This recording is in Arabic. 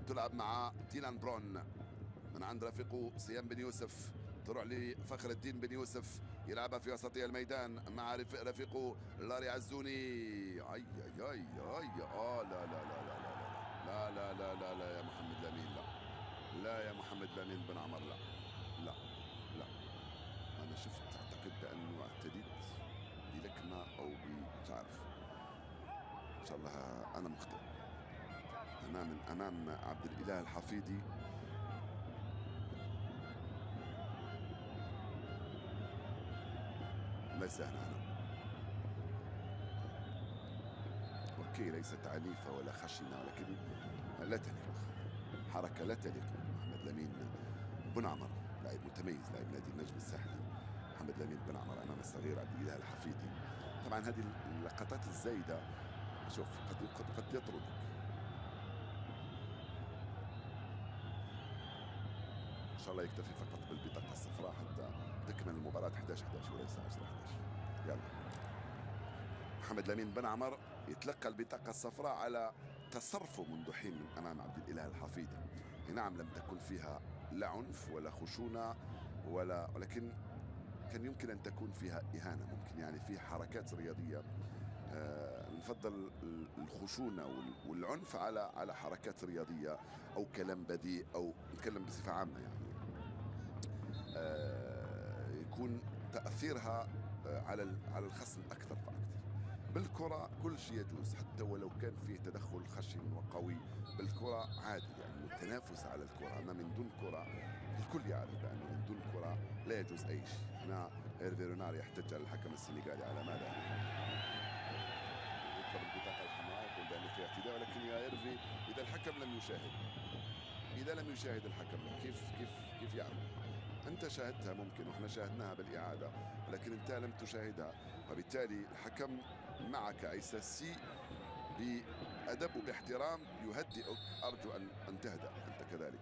تلعب مع ديلان برون من عند رفيقه سيام بن يوسف، تروح لفخر الدين بن يوسف يلعبها في وسطي الميدان مع رفيقه لاري عزوني. اي اي اي اي لا لا لا لا لا لا لا لا لا لا يا محمد لامين، لا لا يا محمد لامين بن عمر، لا لا لا. انا شفت اعتقد بانه اعتديت بلكمه او مش عارف، ان شاء الله انا مخطئ. امام عبد الاله الحفيدي. ليس هنا. اوكي، ليست عنيفه ولا خشنه، ولكن لا تليق، حركه لا تليق بمحمد لامين بن عمر، لاعب متميز، لاعب نادي النجم الساحلي. محمد لامين بن عمر امام الصغير عبد الاله الحفيدي. طبعا هذه اللقطات الزايده، شوف، قد يطردك. ان شاء الله يكتفي فقط بالبطاقه الصفراء حتى تكمل المباراه 11-11 وليس 10-11. يلا، محمد لامين بن عمر يتلقى البطاقه الصفراء على تصرفه منذ حين من امام عبد الاله الحفيدي. نعم، لم تكن فيها لا عنف ولا خشونه ولكن كان يمكن ان تكون فيها اهانه، ممكن يعني فيها حركات رياضيه. نفضل الخشونه والعنف على حركات رياضيه او كلام بذيء، او نتكلم بصفه عامه يعني. يكون تاثيرها على الخصم اكثر فاكثر. بالكرة كل شيء يجوز، حتى ولو كان فيه تدخل خشن وقوي. بالكرة عادي، لأنه التنافس على الكرة، أما من دون كرة الكل يعرف بأنه من دون كرة لا يجوز أي شيء. هنا هيرفي رونار يحتج على الحكم السنغالي على ماذا؟ يطلب البطاقة الحمراء، يقول بأنه في اعتداء، ولكن يا هيرفي إذا الحكم لم يشاهد، إذا لم يشاهد الحكم كيف يعمل؟ أنت شاهدتها ممكن، وإحنا شاهدناها بالإعادة، ولكن أنت لم تشاهدها، وبالتالي الحكم معك عيسى سي بأدب وباحترام يهدئك. أرجو أن تهدأ أنت كذلك.